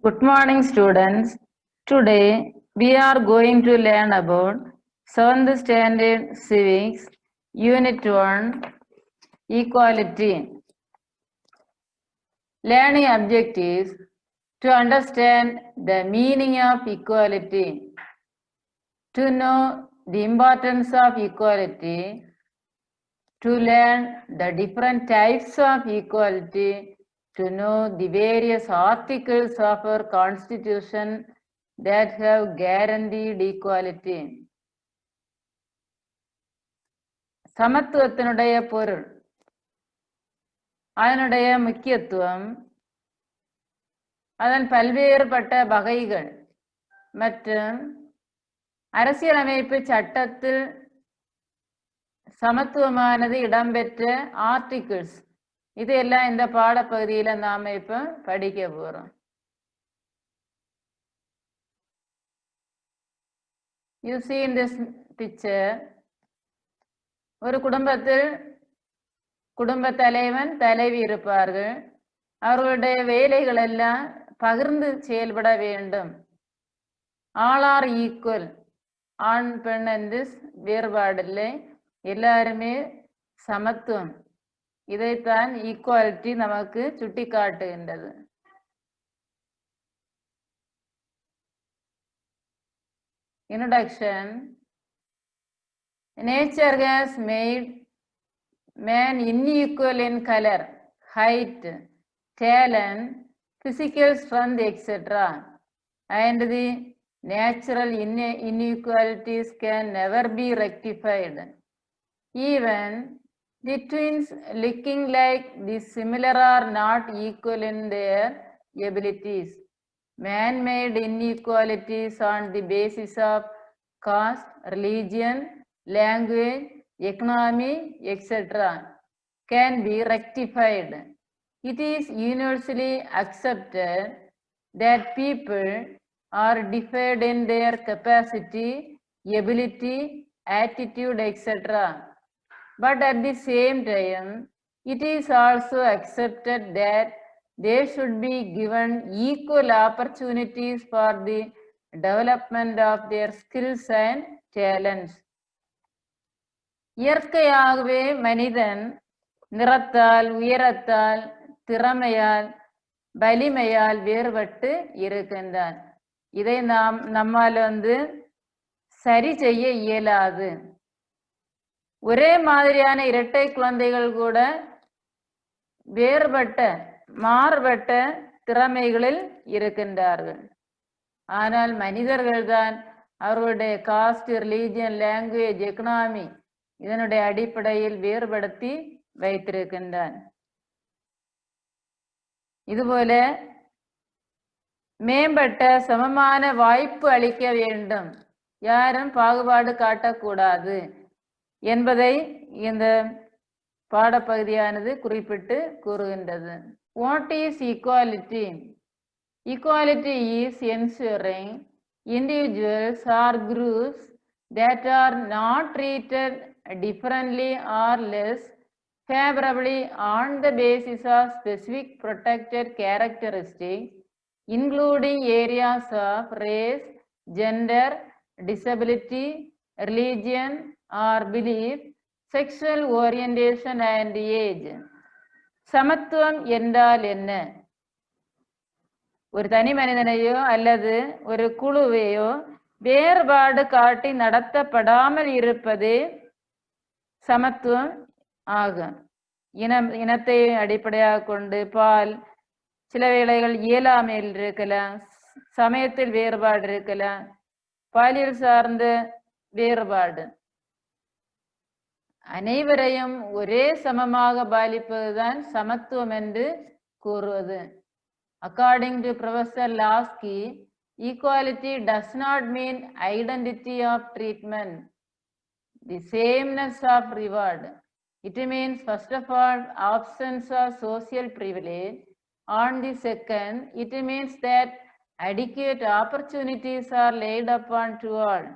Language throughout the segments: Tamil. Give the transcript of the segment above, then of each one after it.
Good morning, students. Today we are going to learn about 7th Standard Civics, Unit 1, Equality. Learning objectives to understand the meaning of equality, to know the importance of equality, to learn the different types of equality, to know the various articles of our Constitution that have guaranteed equality. சமத்துவத்தினுடைய பொருள், அதனுடைய முக்கியத்துவம், அதன் பல்வேறுபட்ட வகைகள் மற்றும் அரசியலமைப்பு சட்டத்தில் சமத்துவமானது இடம்பெற்ற ஆர்டிகிள்ஸ், இதெல்லாம் இந்த பாடப்பகுதியில நாம இப்ப படிக்க போறோம். You see in this picture, ஒரு குடும்பத்தில் குடும்ப தலைவன் தலைவி இருப்பார்கள். அவர்களுடைய வேலைகள் எல்லாம் பகிர்ந்து செயல்பட வேண்டும். ஆல் ஆர் ஈக்குவல், ஆண் பெண் என்று வேறுபாடில்லை, எல்லாருமே சமத்துவம். இதைத்தான் ஈக்குவாலிட்டி நமக்கு சுட்டி காட்டுகின்றது. Introduction. Nature has made man unequal in color, height, talent, physical strength, etc. And the natural inequalities can never be rectified. Even the twins looking like the similar are not equal in their abilities. Man-made inequalities on the basis of caste, religion, language, economy, etc. can be rectified. It is universally accepted that people are differed in their capacity, ability, attitude, etc. But at the same time, it is also accepted that they should be given equal opportunities for the development of their skills and talents. இயற்கையாகவே மனிதன் நிறத்தால், உயரத்தால், திறமையால், வலிமையால் வேறுபட்டு இருக்கின்றான். இதை நம்மால் சரி செய்ய இயலாது. ஒரே மாதிரியான இரட்டை குழந்தைகள் கூட வேறுபட்ட மாறுபட்ட திறமைகளில் இருக்கின்றார்கள். ஆனால் மனிதர்கள் தான் அவர்களுடைய காஸ்ட், ரிலீஜியன், லாங்குவேஜ், எக்கனாமி இதனுடைய அடிப்படையில் வேறுபடுத்தி வைத்திருக்கின்றான். இதுபோல மேம்பட்ட சமமான வாய்ப்பு அளிக்க வேண்டும், யாரும் பாகுபாடு காட்டக்கூடாது என்பதை இந்த பாடப்பகுதியானது குறிப்பிட்டு கூறுகின்றது. What is equality? Equality is ensuring individuals or groups that are not treated differently or less favorably on the basis of specific protected characteristics, including areas of race, gender, disability, religion or belief, sexual orientation and age. சமத்துவம் என்றால் என்ன? ஒரு தனி மனிதனையோ அல்லது ஒரு குழுவையோ வேறுபாடு காட்டி நடத்தப்படாமல் இருப்பதே சமத்துவம் ஆகும். இனத்தை அடிப்படையாக கொண்டு பால், சில வேளைகள் இயலாமையில் இருக்கலாம், சமயத்தில் வேறுபாடு இருக்கலாம், பாலியல் சார்ந்த வேறுபாடு, அனைவரையும் ஒரே சமமாக பாதிப்பதுதான் சமத்துவம் என்று கூறுவது. According to Professor Lasky, equality does not mean identity of treatment, the sameness of reward. It means, first of all, absence of social privilege. On the second, it means that adequate opportunities are laid upon to all.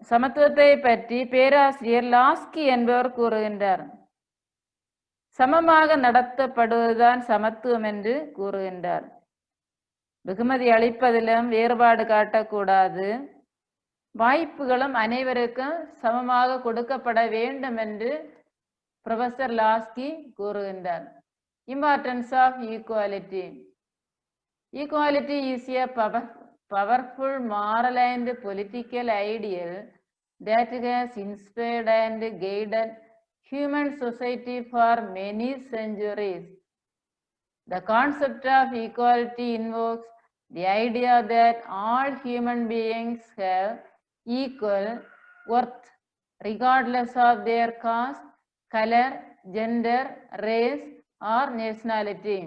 சமத்துவத்தை பற்றி பேராசிரியர் லாஸ்கி என்பவர் கூறுகின்றார். சமமாக நடத்தப்படுவதுதான் சமத்துவம் என்று கூறுகின்றார். வெகுமதி அளிப்பதிலும் வேறுபாடு காட்டக்கூடாது. வாய்ப்புகளும் அனைவருக்கும் சமமாக கொடுக்கப்பட வேண்டும் என்று ப்ரொஃபசர் லாஸ்கி கூறுகின்றார். Importance of equality. Equality is a powerful moral and political ideal that has inspired and guided human society for many centuries. The concept of equality invokes the idea that all human beings have equal worth regardless of their caste, color, gender, race, or nationality.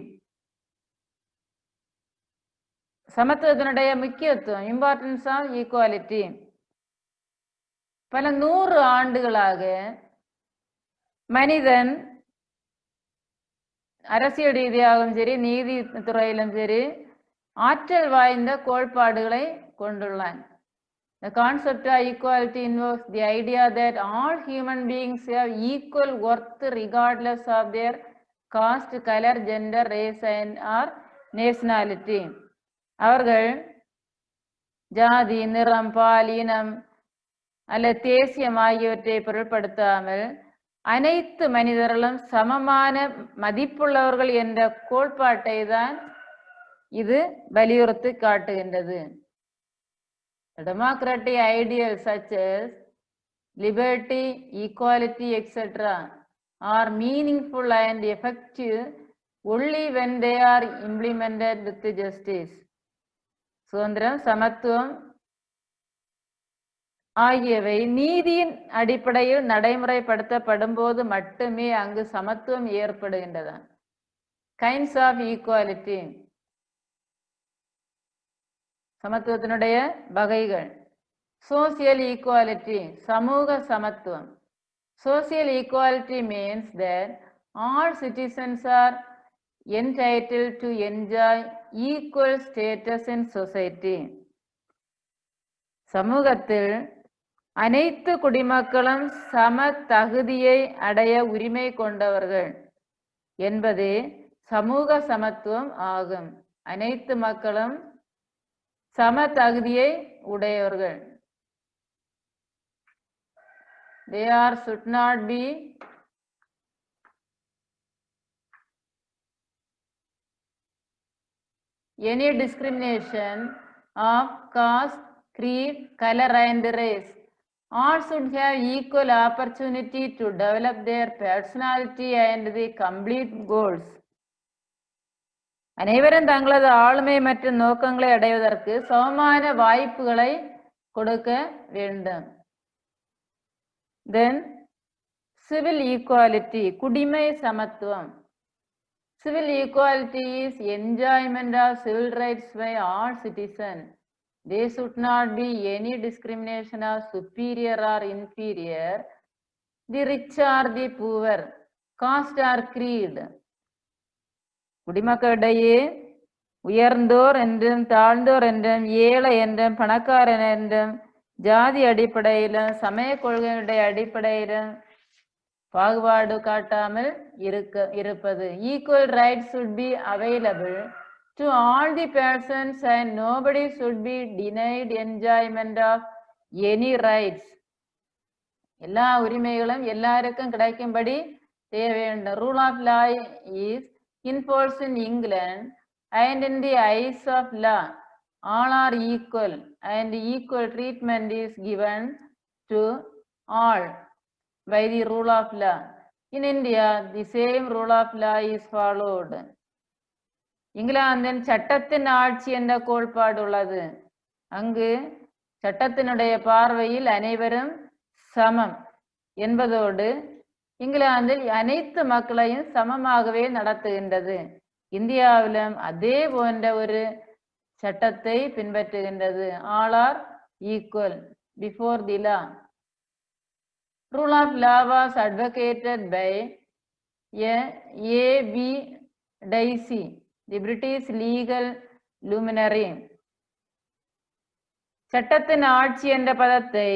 சமத்துவத்தினுடைய முக்கியத்துவம், இம்பார்ட்டன்ஸ் ஆஃப் ஈக்குவாலிட்டி. பல 100 ஆண்டுகளாக மனிதன் அரசியல் ரீதியாகவும் சரி, நீதித்துறையிலும் சரி, ஆற்றல் வாய்ந்த கோட்பாடுகளை கொண்டுள்ளான். The concept of equality invokes the idea that all human beings have equal worth regardless of their caste, color, gender, race and or nationality. அவர்கள் ஜாதி, நிறம், பால், இனம் அல்லது தேசியம் ஆகியவற்றை பொருட்படுத்தாமல் அனைத்து மனிதர்களும் சமமான மதிப்புள்ளவர்கள் என்ற கோட்பாட்டை தான் இது வலியுறுத்தி காட்டுகின்றது. Democratic ideals such as liberty, equality, etc. are meaningful and effective only when they are implemented with justice. சுதந்திரம், சமத்துவம் ஆகியவை நீதியின் அடிப்படையில் நடைமுறைப்படுத்தப்படும் போது மட்டுமே அங்கு சமத்துவம் ஏற்படுகின்றது. Kinds of equality. சமத்துவத்தினுடைய வகைகள். சோசியல் ஈக்குவாலிட்டி, சமூக சமத்துவம். Social equality means that all citizens are entitled to enjoy equal status in society. சமூகத்தில் அனைத்து குடிமக்களும் சம தகுதியை அடைய உரிமை கொண்டவர்கள் என்பதே சமூக சமத்துவம் ஆகும். அனைத்து மக்களும் சம தகுதியை உடையவர்கள். There should not be any discrimination of caste, creed, color and race. All should have equal opportunity to develop their personality and the complete goals. அனைவரும் தங்களது ஆளுமை மற்றும் நோக்கங்களை அடைவதற்கு சமமான வாய்ப்புகளை கொடுக்க வேண்டும். Then civil equality, குடிமை சமத்துவம். Civil equality is enjoyment of civil rights by all citizens. There should not be any discrimination of superior or inferior, the rich or the poor, caste or creed. குடிமக்களிடையே உயர்ந்தோர் என்றும் தாழ்ந்தோர் என்றும் ஏழை என்றும் பணக்காரன் என்றும் ஜாதி அடிப்படையிலும் சமய கொள்கையுடைய அடிப்படையிலும் பாகுபாடு காட்டாமல் இருப்பது. Equal rights should be available to all the persons and nobody should be denied enjoyment of any rights. எல்லா உரிமைகளும் எல்லாருக்கும் கிடைக்கும்படி செய்ய வேண்டும். Rule of law is enforced in England and in the eyes of law all are equal and equal treatment is given to all by the rule of law. In India, the same rule of law is followed. இங்கிலாந்தின் சட்டத்தின் ஆட்சி என்ற கோட்பாடு உள்ளது. அங்கு சட்டத்தினுடைய பார்வையில் அனைவரும் சமம் என்பதோடு இங்கிலாந்தில் அனைத்து மக்களையும் சமமாகவே நடத்துகின்றது. இந்தியாவிலும் அதே போன்ற ஒரு சட்டத்தை பின்பற்றுகின்றது. All are equal before the law. Rule of law was advocated by A.B. Dicey, the British legal luminary. சட்டத்தின் ஆட்சி என்ற பதத்தை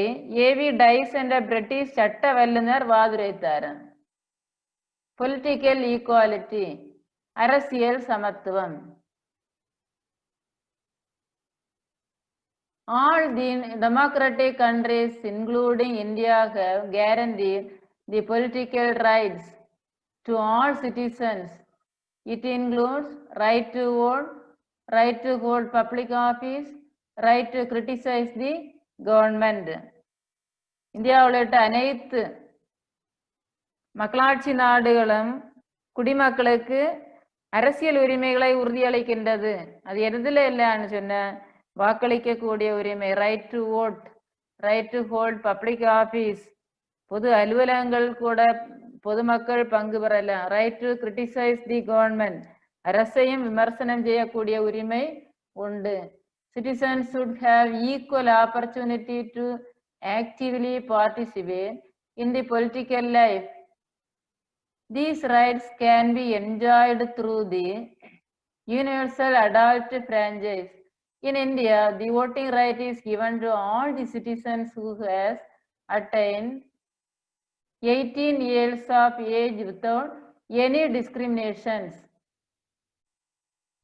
ஏவி டைஸ் என்ற பிரிட்டிஷ் சட்ட வல்லுநர் வாதுரைத்தார். பொலிட்டிக்கல் ஈக்குவாலிட்டி, அரசியல் சமத்துவம். All the democratic countries, including India, have guaranteed the political rights to all citizens. It includes right to vote, right to hold public office, right to criticize the government. India உள்ளிட்ட அனைத்து மக்களாட்சி நாடுகளும் குடிமக்களுக்கு அரசியல் உரிமைகளை உறுதியளிக்கின்றது. அது எதுல இல்லைன்னு சொன்ன வாக்களிக்கக்கூடிய உரிமை, right to vote, right to hold public office, பொது அலுவலகங்கள் கூட பொதுமக்கள் பங்கு பெறலாம், right to criticise the government, அரசையும் விமர்சனம் செய்யக்கூடிய உரிமை உண்டு. Citizens should have equal opportunity to actively participate in the political life. These rights can be enjoyed through the universal adult franchise. In India, the voting right is given to all the citizens who has attained 18 years of age without any discriminations.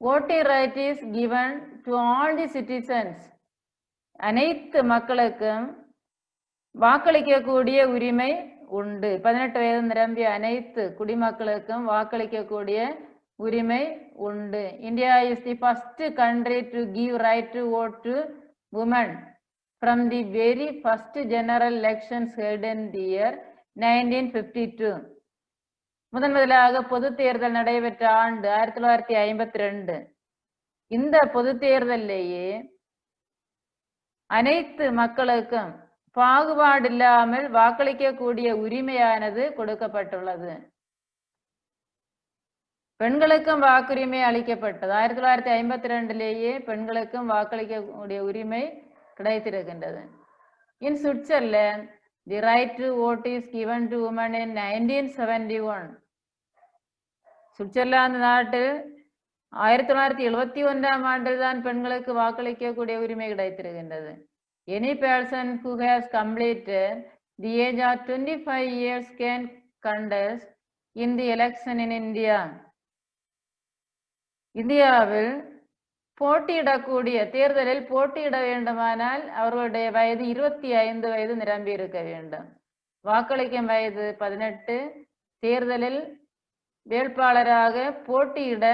Voting right is given to all the citizens. அனைத்து மக்களுக்கும் வாக்களிக்கக்கூடிய உரிமை உண்டு. 18 வயது நிரம்பிய அனைத்து குடிமக்களுக்கும் வாக்களிக்கக்கூடிய உரிமை உண்டு. India is the first country to give right to vote to women from the very first general elections held in the year 1952. முதலாக பொது தேர்தல் நடைபெற்ற ஆண்டு 1952. இந்த பொது தேர்தலிலேயே அனைத்து மக்களுக்கும் பாகுபாடு இல்லாமல் வாக்களிக்கக்கூடிய உரிமையானது கொடுக்கப்பட்டுள்ளது. பெண்களுக்கும் வாக்குரிமை அளிக்கப்பட்டது. 1952லேயே பெண்களுக்கும் வாக்களிக்கக்கூடிய உரிமை கிடைத்திருக்கின்றது. In Switzerland, the right to vote is given to women in 1971. Switzerland நாட்டில் 1971ஆம் ஆண்டில் தான் பெண்களுக்கு வாக்களிக்கக்கூடிய உரிமை கிடைத்திருக்கின்றது. Any person who has completed the age of 25 years can contest in the election in India. இந்தியாவில் போட்டியிடக்கூடிய தேர்தலில் போட்டியிட வேண்டுமானால் அவர்களுடைய வயது 25 வயது நிரம்பி இருக்க வேண்டும். வாக்களிக்கும் வயது 18. தேர்தலில் வேட்பாளராக போட்டியிட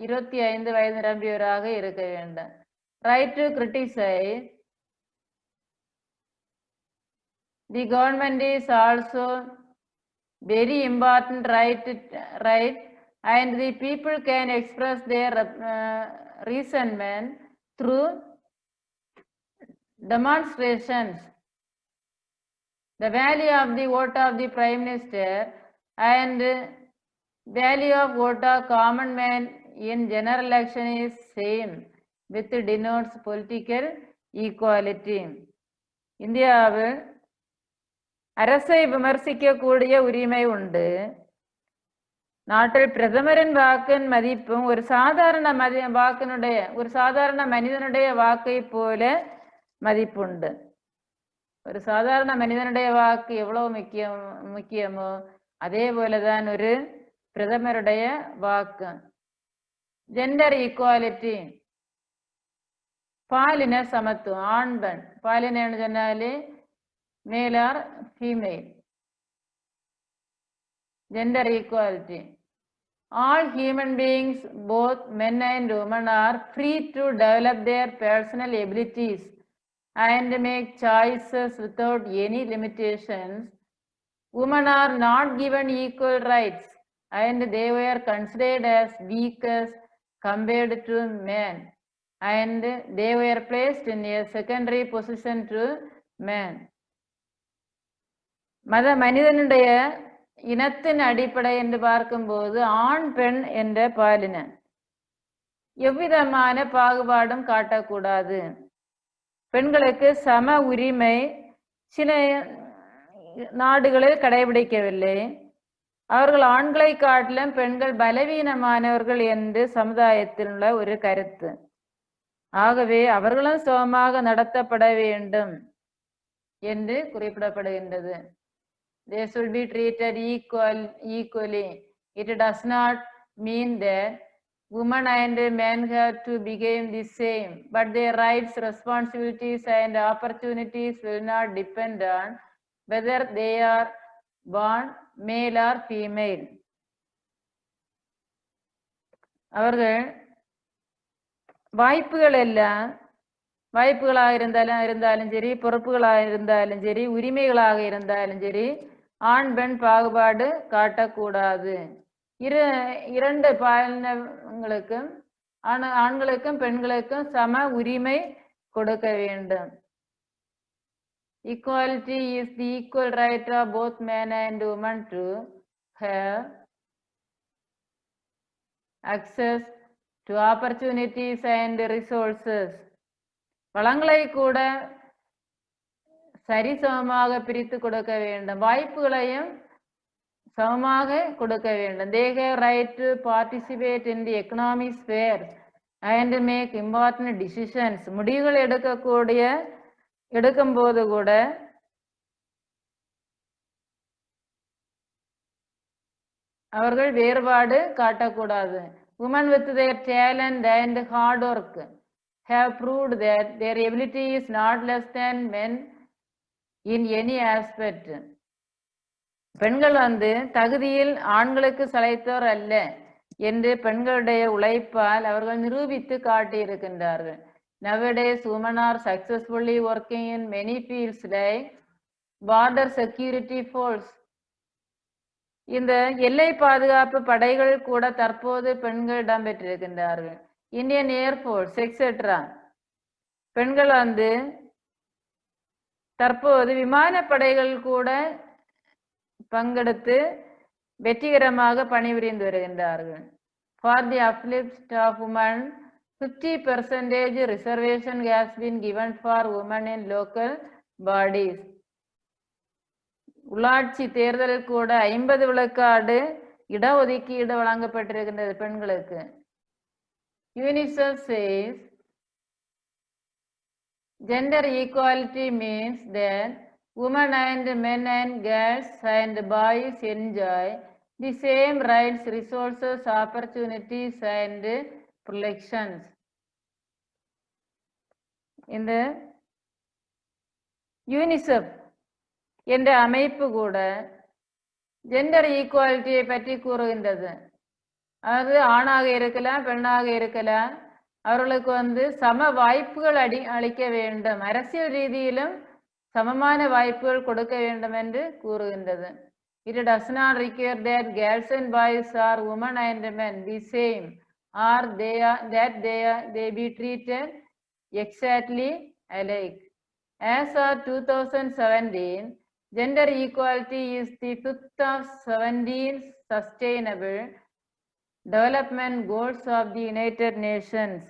25 வயது நிரம்பியவராக இருக்க வேண்டும். Right to criticise the government is also very important right and the people can express their resentment through demonstrations. The value of the vote of the Prime Minister and value of vote of common man in general election is same, which denotes political equality. இந்தியாவில் அரசை விமர்சிக்கக்கூடிய உரிமை உண்டு. நாட்டில் பிரதமரின் வாக்கின் மதிப்பும் ஒரு சாதாரண மனிதனுடைய வாக்கை போல மதிப்புண்டு. ஒரு சாதாரண மனிதனுடைய வாக்கு எவ்வளவு முக்கியமோ அதே போலதான் ஒரு பிரதமருடைய வாக்கு. ஜெண்டர் ஈக்குவாலிட்டி, பாலின சமத்துவம், ஆண் பெண். பாலினன்னு சொன்னாலே male or female. Gender equality. All human beings, both men and women, are free to develop their personal abilities and make choices without any limitations. Women are not given equal rights and they were considered as weak as compared to men, and they were placed in a secondary position to men. மனிதனுடைய இனத்தின் அடிப்படை என்று பார்க்கும்போது ஆண் பெண் என்ற பாலின எவ்விதமான பாகுபாடும் காட்டக்கூடாது. பெண்களுக்கு சம உரிமை சில நாடுகளில் கடைபிடிக்கவில்லை. அவர்கள் ஆண்களை காட்டிலும் பெண்கள் பலவீனமானவர்கள் என்று சமுதாயத்தில் உள்ள ஒரு கருத்து. ஆகவே அவர்களும் சமமாக நடத்தப்பட வேண்டும் என்று குறிப்பிடப்படுகின்றது. They should be treated equally It does not mean that women and men have to become the same, but their rights, responsibilities, and opportunities will not depend on whether they are born male or female. அவர்கள் வாய்ப்புகளாக இருந்தாலும் சரி, பொறுப்புகளாக இருந்தாலும் சரி, உரிமைகளாக இருந்தாலும் சரி, ஆண் பெண் பாகுபாடு காட்டக்கூடாது. இரண்டு பாலினங்களுக்கும் ஆண்களுக்கும் பெண்களுக்கும் சம உரிமை கொடுக்க வேண்டும். Equality is the equal right of both men and women to have access to opportunities and resources. வளங்களை கூட சரிசமமாக பிரித்து கொடுக்க வேண்டும், வாய்ப்புகளையும் சமமாக கொடுக்க வேண்டும். They have right to participate in the economic sphere and make important decisions. முடிவுகள் எடுக்கும் போது கூட அவர்கள் வேறுபாடு காட்டக்கூடாது. Women with their talent and hard work have proved that their ability is not less than men in any aspect. பெண்கள் தகுதியில் ஆண்களுக்கு சளைத்தோர் அல்ல என்று பெண்களுடைய உழைப்பால் அவர்கள் நிரூபித்து காட்டியிருக்கின்றார்கள். Nowadays, women are successfully working in many fields like border security force. இந்த எல்லை பாதுகாப்பு படைகள் கூட தற்போது பெண்கள் இடம்பெற்றிருக்கின்றார்கள். Indian air force etcetera. பெண்கள் தற்போது விமானப்படைகள் கூட பங்கெடுத்து வெற்றிகரமாக பணிபுரிந்து வருகின்றார்கள். For the uplift of women, 50% reservation has been given for women in local bodies. உள்ளாட்சி தேர்தல் கூட 50 விழுக்காடு இடஒதுக்கீடு வழங்கப்பட்டிருக்கின்றது பெண்களுக்கு. UNICEF says gender equality means that women and men and girls and boys enjoy the same rights, resources, opportunities and protections. இந்த UNICEF என்ற அமைப்பு கூட ஜெண்டர் ஈக்குவாலிட்டியை பற்றி கூறுகின்றது. அது ஆணாக இருக்கலாம், பெண்ணாக இருக்கலாம், அவர்களுக்கு சம வாய்ப்புகள் அளிக்க வேண்டும், அரசியல் ரீதியிலும் சமமான வாய்ப்புகள் கொடுக்க வேண்டும் என்று கூறுகின்றது. It does not require that girls and boys or women and men be same or they be treated exactly alike. As of 2017, gender equality is the 5th of 17 sustainable development goals of the United Nations.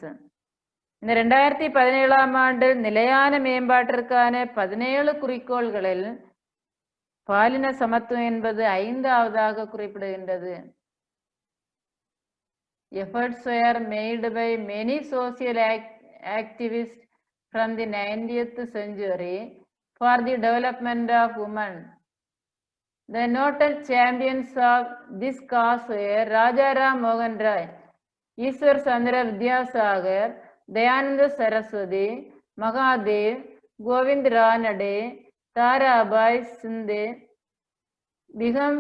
இந்த 2017ஆம் ஆண்டு நிலையான மேம்பாட்டிற்கான 17 குறிக்கோள்களில் பாலின சமத்துவம் என்பது 5ஆவதாக குறிப்பிடுகின்றது. Efforts were made by many social activists from the 19th century for the development of women. The noted champions of this cause were Rajaram Mohan Roy, Ishwar Chandra Vidyasagar, Dayananda Saraswati, Mahadev, Govind Ranade, Tarabai Sinde, Bigam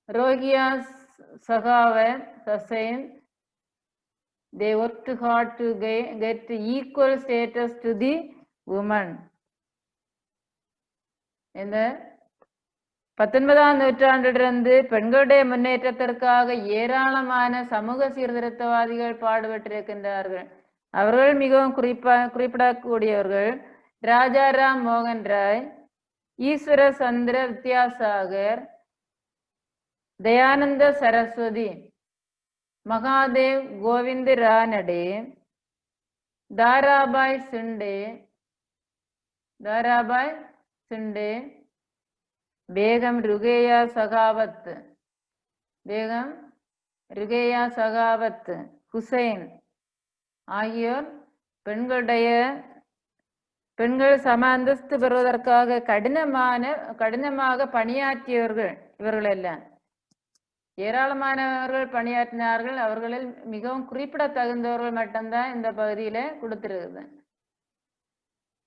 Rohia Sakhawat Hussain. They worked hard to get equal status to the women. இந்த 19ஆம் நூற்றாண்டிலிருந்து பெண்களுடைய முன்னேற்றத்திற்காக ஏராளமான சமூக சீர்திருத்தவாதிகள் பாடுபட்டிருக்கின்றார்கள். அவர்கள் மிகவும் குறிப்பிடக்கூடியவர்கள் ராஜாராம் மோகன் ராய், ஈஸ்வர சந்திர வித்யாசாகர், தயானந்த சரஸ்வதி, மகாதேவ் கோவிந்த் ரானடே, தாராபாய் சிண்டே, பேகம் ருகேயா சகாவத் ஹுசைன் ஆகியோர் பெண்கள் சம அந்தஸ்து பெறுவதற்காக கடினமாக பணியாற்றியவர்கள் இவர்கள் எல்லாம். ஏராளமானவர்கள் பணியாற்றினார்கள். அவர்களில் மிகவும் குறிப்பிடத்தகுந்தவர்கள் மட்டும்தான் இந்த பகுதியில கொடுத்திருக்குது.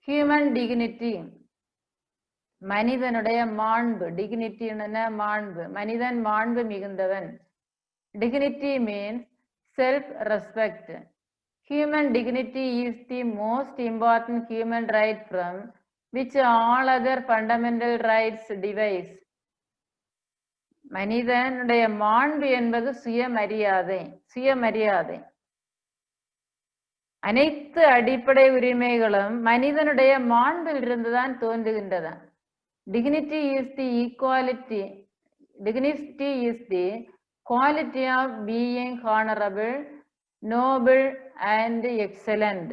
ஹியூமன் டிக்னிட்டி, மனிதனுடைய மாண்பு. டிக்னிட்டின்னா மாண்பு, மனிதன் மாண்பு மிகுந்தவன். Dignity means self respect. Human dignity is the most important human right from which all other fundamental rights derive. மனிதனுடைய மாண்பு என்பது சுயமரியாதை. சுயமரியாதை. அனைத்து அடிப்படை உரிமைகளும் மனிதனுடைய மாண்பில் இருந்துதான் தோன்றுகின்றன. Dignity is the equality. Dignity is the quality of being honorable, noble and excellent.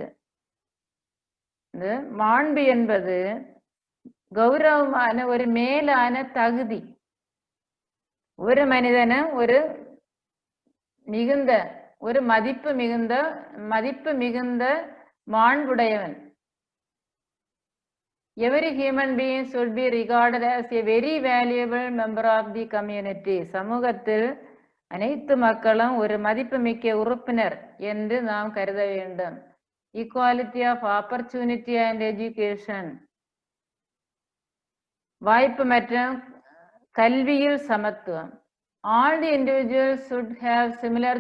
மாண்பு என்பது கௌரவமான ஒரு மேலான தகுதி. ஒரு மனிதனும் ஒரு மிகுந்த ஒரு மதிப்பு மிகுந்த மாண்புடையவன். Every human being should be regarded as a very valuable member of the community. சமூகத்தில் அனைத்து மக்களும் ஒரு மதிப்புமிக்க உறுப்பினர் என்று நாம் கருத வேண்டும். Equality of opportunity and education, வாய்ப்பு மற்றும் கல்வியில் சமத்துவம். All the individuals should have similar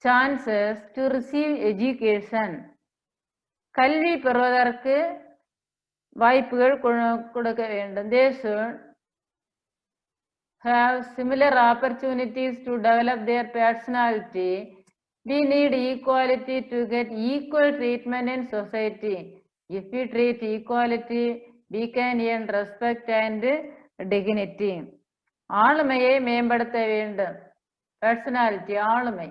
chances to receive education. கல்வி பெறுவதற்கு வாய்ப்புகள் கொடுக்க வேண்டும். They should have similar opportunities to develop their personality. We need equality to get equal treatment in society. If we treat equality, we can earn respect and dignity. ஆளுமையை மேம்படுத்த வேண்டும். பர்சனாலிட்டி, ஆளுமை.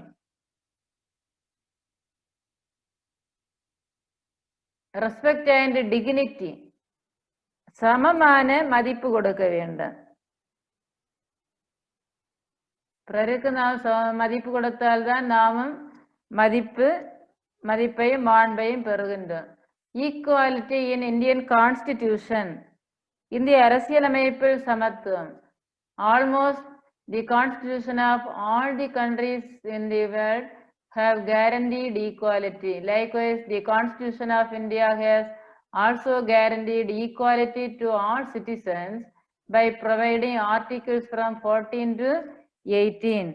ரெஸ்பெக்ட் அண்ட் டிக்னிட்டி, சமமான மதிப்பு கொடுக்க வேண்டும். பிறருக்கு நாம் மதிப்பு கொடுத்தால்தான் நாமும் மதிப்பையும் மாண்பையும் பெறுகின்றோம். ஈக்குவாலிட்டி இன் இந்தியன் கான்ஸ்டிடியூஷன், இந்திய அரசியலமைப்பில் சமத்துவம். Almost the constitution of all the countries in the world have guaranteed equality. Likewise, the Constitution of India has also guaranteed equality to all citizens by providing articles from 14 to 18.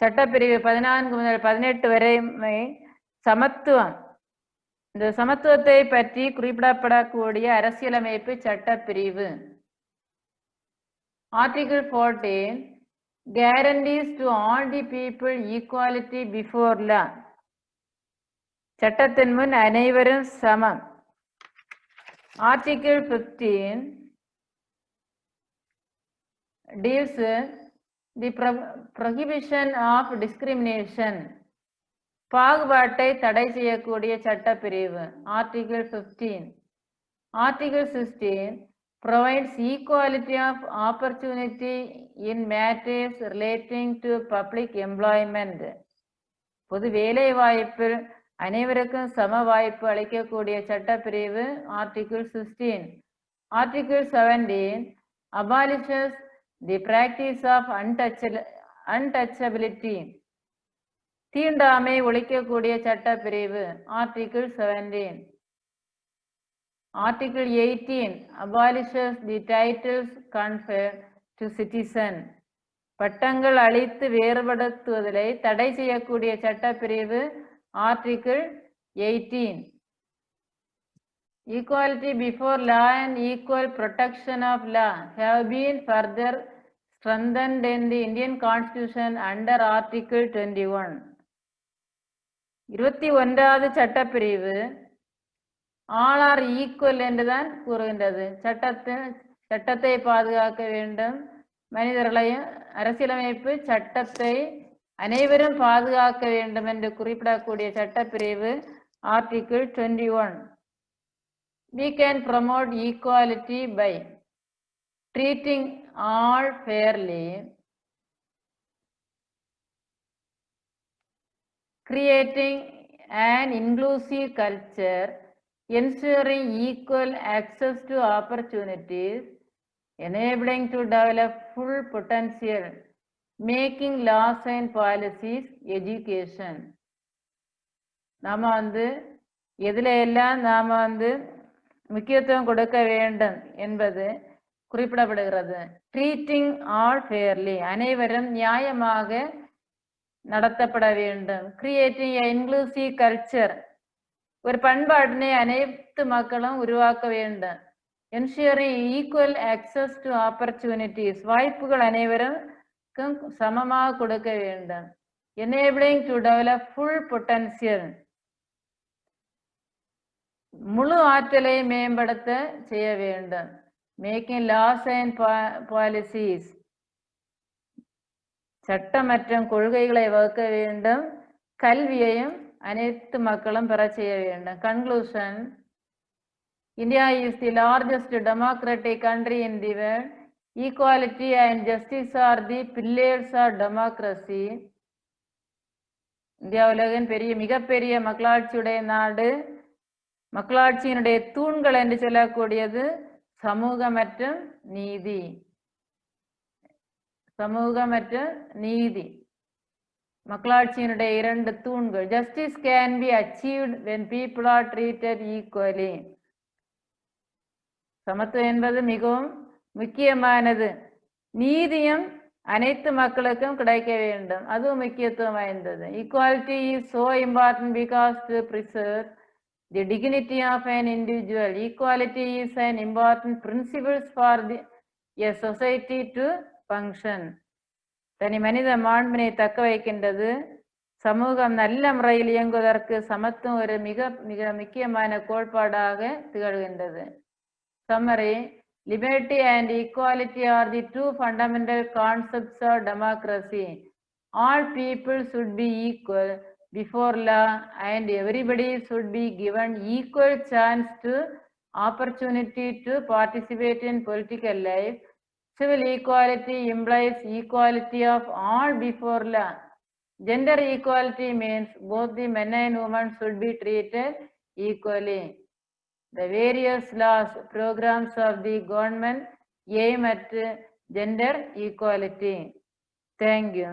சட்டப்பிரிவு 14 முதல் 18 வரை சமத்துவம். இந்த சமத்துவத்தை பற்றி குறிப்பிடப்படக்கூடிய அரசியலமைப்பு சட்டப்பிரிவு. Article 14 guarantees to all the people equality before law. சட்டத்தின் முன் அனைவரும் சமம். Article 15 deals the prohibition of discrimination. பாகுபாட்டை தடை செய்யக்கூடிய சட்டப்பிரிவு. Article 15. Article 16 provides equality of opportunity in matters relating to public employment. பொது வேலை வாய்ப்பில் அனைவருக்கும் சம வாய்ப்பு அளிக்கக்கூடிய சட்டப்பிரிவு Article 16. Article 17 abolishes the practice of untouchability. தீண்டாமை ஒழிக்கக்கூடிய சட்டப்பிரிவு Article 17. Article 18 abolishes the titles conferred to citizen. பட்டங்கள் அளித்து வேறுபடுத்துவதை தடை செய்யக்கூடிய சட்டப்பிரிவு Article 18. Equality before law and equal protection of law have been further strengthened in the Indian Constitution under Article 21. 21வது சட்டப்பிரிவு all are equal என்றுதான் கூறுகின்றது. சட்டத்தை பாதுகாக்க வேண்டும். மனிதர்களையும் அரசியலமைப்பு சட்டத்தை அனைவரும் பாதுகாக்க வேண்டும் என்று குறிப்பிடக்கூடிய சட்டப்பிரிவு Article 21. We can promote equality by treating all fairly, creating an inclusive culture, ensuring equal access to opportunities, enabling to develop full potential, making laws and policies education. நாம எதுல எல்லாம் நாம முக்கியத்துவம் கொடுக்க வேண்டும் என்பது குறிப்பிடப்படுகிறது. ட்ரீட்டிங் ஆல் ஃபேர்லி, அனைவரும் நியாயமாக நடத்தப்பட வேண்டும். கிரியேட்டிங் எ இன்க்ளூசிவ் கல்ச்சர், ஒரு பண்பாட்டினை அனைத்து மக்களும் உருவாக்க வேண்டும். Ensuring equal access to opportunities, வாய்ப்புகள் அனைவருக்கும் சமமாக கொடுக்க வேண்டும். Enabling to develop full potential, முழு ஆற்றலை மேம்படுத்த செய்ய வேண்டும். மேக்கிங் லாஸ் அண்ட் பாலிசிஸ், சட்டம் மற்றும் கொள்கைகளை வகுக்க வேண்டும். கல்வியையும் அனைத்து மக்களும் பெற செய்ய வேண்டும். Conclusion, India is the largest democratic country in the world. Equality and justice are the pillars of democracy. India உலகின் மிகப்பெரிய மக்களாட்சியுடைய நாடு. மக்களாட்சியினுடைய தூண்கள் என்று சொல்லக்கூடியது சமூக மற்றும் நீதி. சமூக மற்றும் நீதி மக்களாட்சியினுடைய இரண்டு தூண்கள். Justice can be achieved when people are treated equally. சமத்துவம் என்பது மிகவும் முக்கியமானது. நீதியும் அனைத்து மக்களுக்கும் கிடைக்க வேண்டும், அதுவும் முக்கியத்துவம் வாய்ந்தது. Equality is so important because to preserve the dignity of an individual. Equality is an important principle for a society to function. தனி மனித மாண்பினை தக்க வைக்கின்றது. சமூகம் நல்ல முறையில் இயங்குவதற்கு சமத்துவம் ஒரு மிக மிக முக்கியமான கோட்பாடாக திகழ்கின்றது. Summary, liberty and equality are the two fundamental concepts of democracy. All people should be equal before law and everybody should be given equal chance to opportunity to participate in political life. Civil equality implies equality of all before law. Gender equality means both the men and women should be treated equally. The various laws, programs of the government aim at gender equality. Thank you.